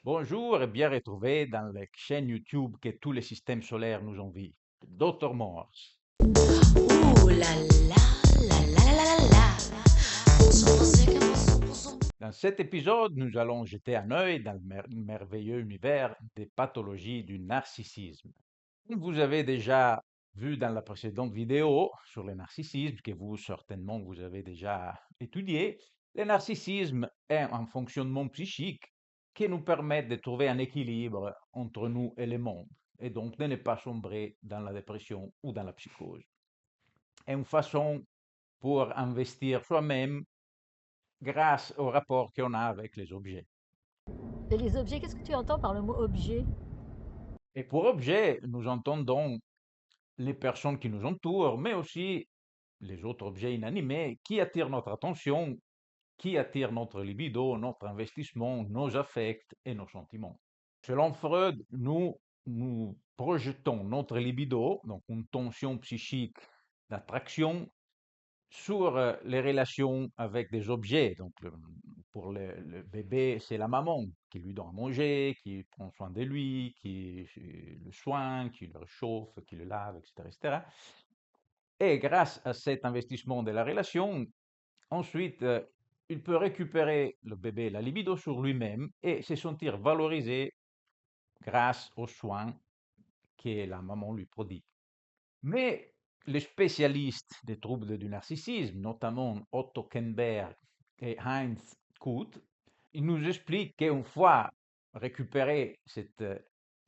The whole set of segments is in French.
Bonjour et bien retrouvé dans la chaîne YouTube que tous les systèmes solaires nous envient. Dr. Morse. Ouh là là, là là là là là. Dans cet épisode, nous allons jeter un œil dans le merveilleux univers des pathologies du narcissisme. Vous avez déjà vu dans la précédente vidéo sur le narcissisme, que vous certainement vous avez déjà étudié, le narcissisme est un fonctionnement psychique qui nous permet de trouver un équilibre entre nous et le monde, et donc de ne pas sombrer dans la dépression ou dans la psychose. È une façon pour investir soi-même grâce au rapport qu'on a avec les objets. Et les objets, qu'est-ce que tu entends par le mot objet? Et pour objet, nous entendons les personnes qui nous entourent, mais aussi les autres objets inanimés qui attirent notre attention, qui attirent notre libido, notre investissement, nos affects et nos sentiments. Selon Freud, nous projetons notre libido, donc une tension psychique d'attraction, sur les relations avec des objets. Donc, pour le bébé, c'est la maman qui lui donne à manger, qui prend soin de lui, qui le soigne, qui le réchauffe, qui le lave, etc., etc. Et grâce à cet investissement de la relation, ensuite, il peut récupérer le bébé, la libido sur lui-même et se sentir valorisé grâce aux soins que la maman lui prodigue. Mais les spécialistes des troubles du narcissisme, notamment Otto Kernberg et Heinz Kut, ils nous expliquent qu'une fois récupéré cet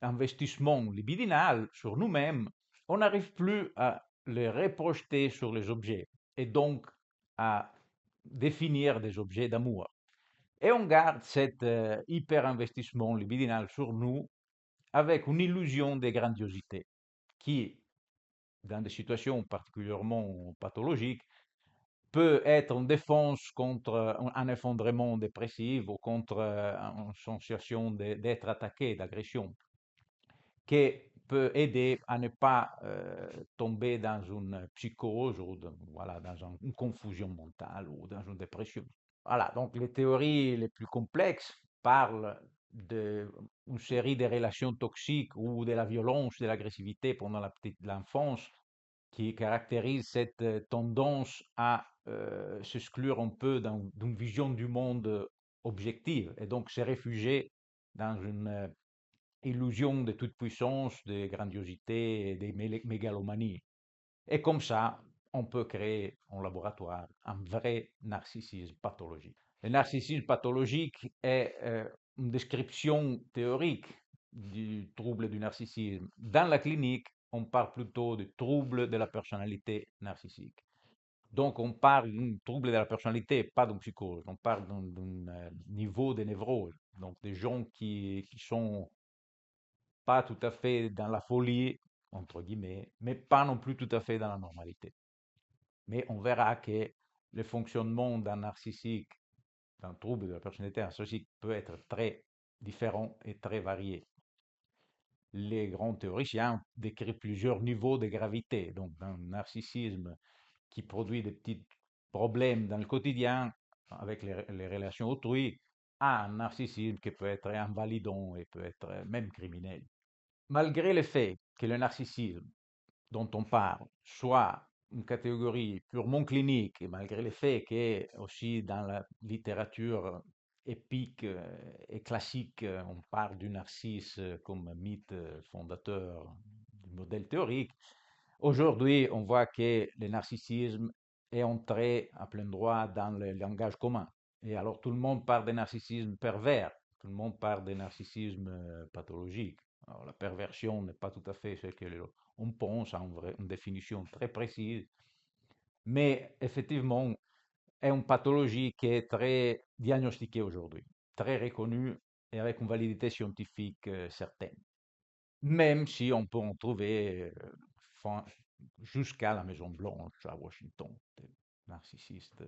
investissement libidinal sur nous-mêmes, on n'arrive plus à le reprojeter sur les objets et donc à définir des objets d'amour. Et on garde cet hyper-investissement libidinal sur nous avec une illusion de grandiosité qui, dans des situations particulièrement pathologiques, peut être une défense contre un effondrement dépressif ou contre une sensation d'être attaqué, d'agression, qui peut aider à ne pas tomber dans une psychose ou voilà, dans une confusion mentale ou dans une dépression. Voilà, donc les théories les plus complexes parlent d'une série de relations toxiques ou de la violence, de l'agressivité pendant l'enfance qui caractérise cette tendance à s'exclure un peu d'une vision du monde objective et donc se réfugier dans une illusion de toute puissance, de grandiosité et de mégalomanie. Et comme ça, on peut créer en laboratoire un vrai narcissisme pathologique. Le narcissisme pathologique est une description théorique du trouble du narcissisme. Dans la clinique, on parle plutôt de trouble de la personnalité narcissique. Donc, on parle d'un trouble de la personnalité, pas d'une psychose. On parle d'un niveau de névrose. Donc, des gens qui sont pas tout à fait dans la folie, entre guillemets, mais pas non plus tout à fait dans la normalité. Mais on verra que le fonctionnement d'un narcissique, d'un trouble de la personnalité narcissique peut être très différent et très varié. Les grands théoriciens décrivent plusieurs niveaux de gravité, donc d'un narcissisme qui produit des petits problèmes dans le quotidien avec les relations autrui, à un narcissisme qui peut être invalidant et peut être même criminel. Malgré le fait que le narcissisme dont on parle soit une catégorie purement clinique, et malgré le fait que aussi dans la littérature épique et classique, on parle du narcisse comme mythe fondateur du modèle théorique, aujourd'hui on voit que le narcissisme est entré à plein droit dans le langage commun. Et alors tout le monde parle de narcissisme pervers, tout le monde parle de narcissisme pathologique. Alors, la perversion n'est pas tout à fait ce que on pense à une définition très précise, mais effectivement, est une pathologie qui est très diagnostiquée aujourd'hui, très reconnue et avec une validité scientifique certaine. Même si on peut en trouver jusqu'à la Maison Blanche à Washington, des narcissistes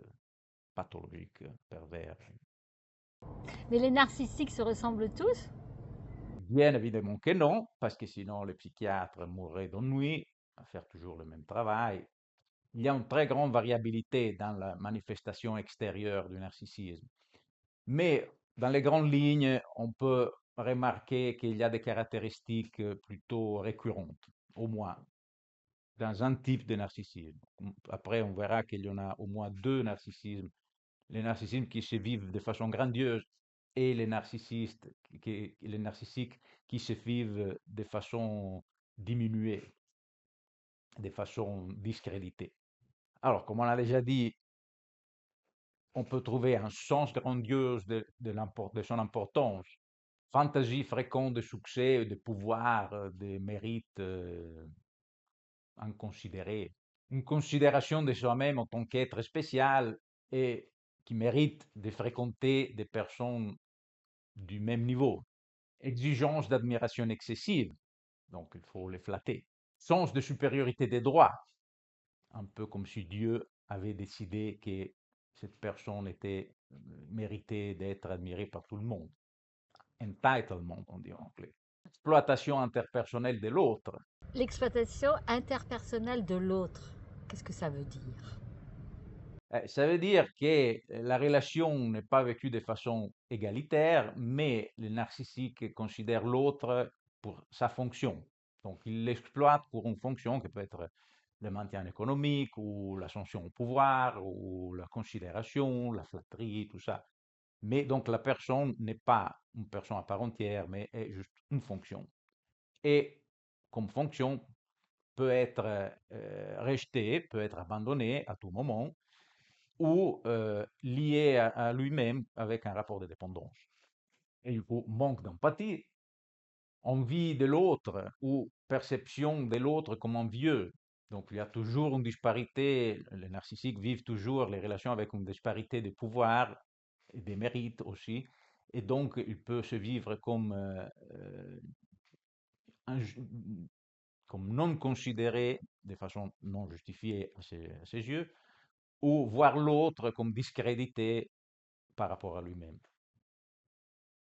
pathologiques, pervers. Mais les narcissiques se ressemblent tous? Bien évidemment que non, parce que sinon les psychiatres mourraient d'ennui à faire toujours le même travail. Il y a une très grande variabilité dans la manifestation extérieure du narcissisme. Mais dans les grandes lignes, on peut remarqué qu'il y a des caractéristiques plutôt récurrentes, au moins, dans un type de narcissisme. Après, on verra qu'il y en a au moins deux narcissismes. Les narcissismes qui se vivent de façon grandiose et les narcissiques qui se vivent de façon diminuée, de façon discréditée. Alors, comme on a déjà dit, on peut trouver un sens grandiose de son importance, fantaisie fréquente de succès, de pouvoir, de mérite inconsidéré, une considération de soi-même en tant qu'être spécial et qui mérite de fréquenter des personnes du même niveau. Exigence d'admiration excessive, donc il faut les flatter. Sens de supériorité des droits, un peu comme si Dieu avait décidé que cette personne méritait d'être admirée par tout le monde. Entitlement, on dit en anglais. Exploitation interpersonnelle de l'autre. L'exploitation interpersonnelle de l'autre, qu'est-ce que ça veut dire? Ça veut dire que la relation n'est pas vécue de façon égalitaire, mais le narcissique considère l'autre pour sa fonction. Donc, il l'exploite pour une fonction qui peut être le maintien économique ou l'ascension au pouvoir ou la considération, la flatterie, tout ça. Mais donc, la personne n'est pas une personne à part entière, mais est juste une fonction. Et comme fonction, peut être rejetée, peut être abandonnée à tout moment ou lié à lui-même avec un rapport de dépendance. Et du coup, manque d'empathie, envie de l'autre ou perception de l'autre comme envieux. Donc, il y a toujours une disparité, les narcissiques vivent toujours les relations avec une disparité de pouvoir et des mérites aussi. Et donc, il peut se vivre comme non considéré de façon non justifiée à ses yeux, ou voir l'autre comme discrédité par rapport à lui-même.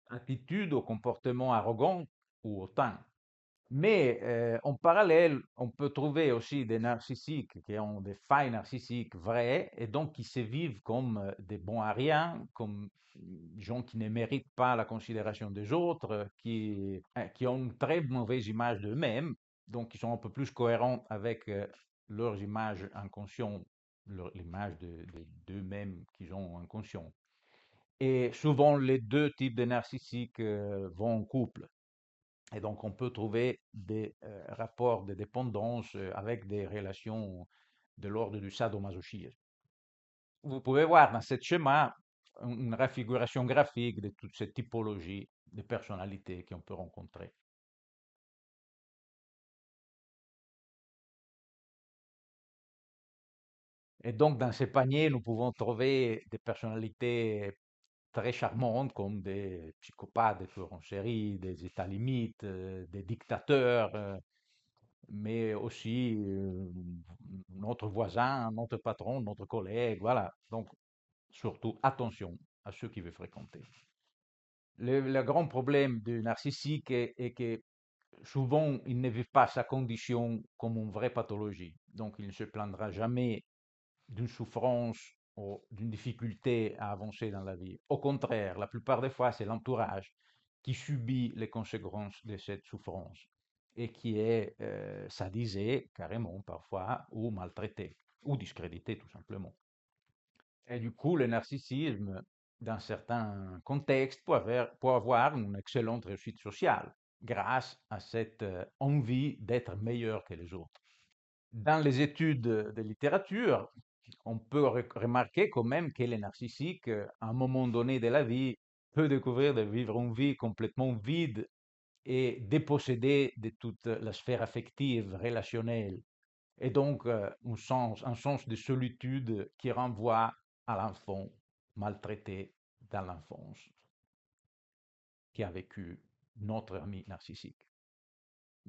Attitude au comportement arrogant ou hautain. Mais en parallèle, on peut trouver aussi des narcissiques qui ont des failles narcissiques vraies et donc qui se vivent comme des bons à rien, comme des gens qui ne méritent pas la considération des autres, qui ont une très mauvaise image d'eux-mêmes, donc qui sont un peu plus cohérents avec leurs images inconscientes, l'image d'eux-mêmes qu'ils ont inconscient. Et souvent, les deux types de narcissiques vont en couple. Et donc, on peut trouver des rapports de dépendance avec des relations de l'ordre du sadomasochisme. Vous pouvez voir dans ce schéma une réfiguration graphique de toutes ces typologies de personnalités qu'on peut rencontrer. Et donc, dans ces paniers, nous pouvons trouver des personnalités très charmantes comme des psychopathes, des tueurs en série, des états limites, des dictateurs, mais aussi notre voisin, notre patron, notre collègue, voilà. Donc, surtout, attention à ceux qui veulent fréquenter. Le grand problème du narcissique est que souvent, il ne vit pas sa condition comme une vraie pathologie. Donc, il ne se plaindra jamais d'une souffrance ou d'une difficulté à avancer dans la vie. Au contraire, la plupart des fois, c'est l'entourage qui subit les conséquences de cette souffrance et qui est sadisé carrément parfois ou maltraité ou discrédité tout simplement. Et du coup, le narcissisme, dans certains contextes, peut avoir une excellente réussite sociale grâce à cette envie d'être meilleur que les autres. Dans les études de littérature, on peut remarquer quand même que les narcissiques, à un moment donné de la vie, peut découvrir de vivre une vie complètement vide et dépossédée de toute la sphère affective, relationnelle, et donc un sens de solitude qui renvoie à l'enfant maltraité dans l'enfance, qui a vécu notre ami narcissique.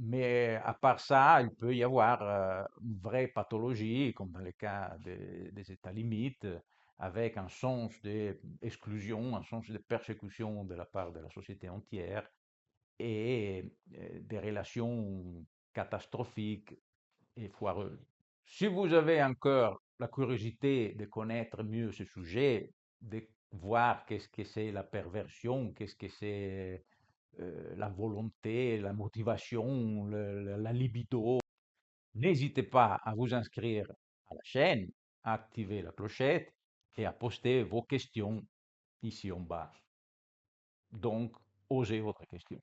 Mais à part ça, il peut y avoir une vraie pathologie, comme dans le cas des états limites, avec un sens d'exclusion, un sens de persécution de la part de la société entière et des relations catastrophiques et foireuses. Si vous avez encore la curiosité de connaître mieux ce sujet, de voir qu'est-ce que c'est la perversion, qu'est-ce que c'est la volonté, la motivation, la libido. N'hésitez pas à vous inscrire à la chaîne, à activer la clochette et à poster vos questions ici en bas. Donc, osez votre question.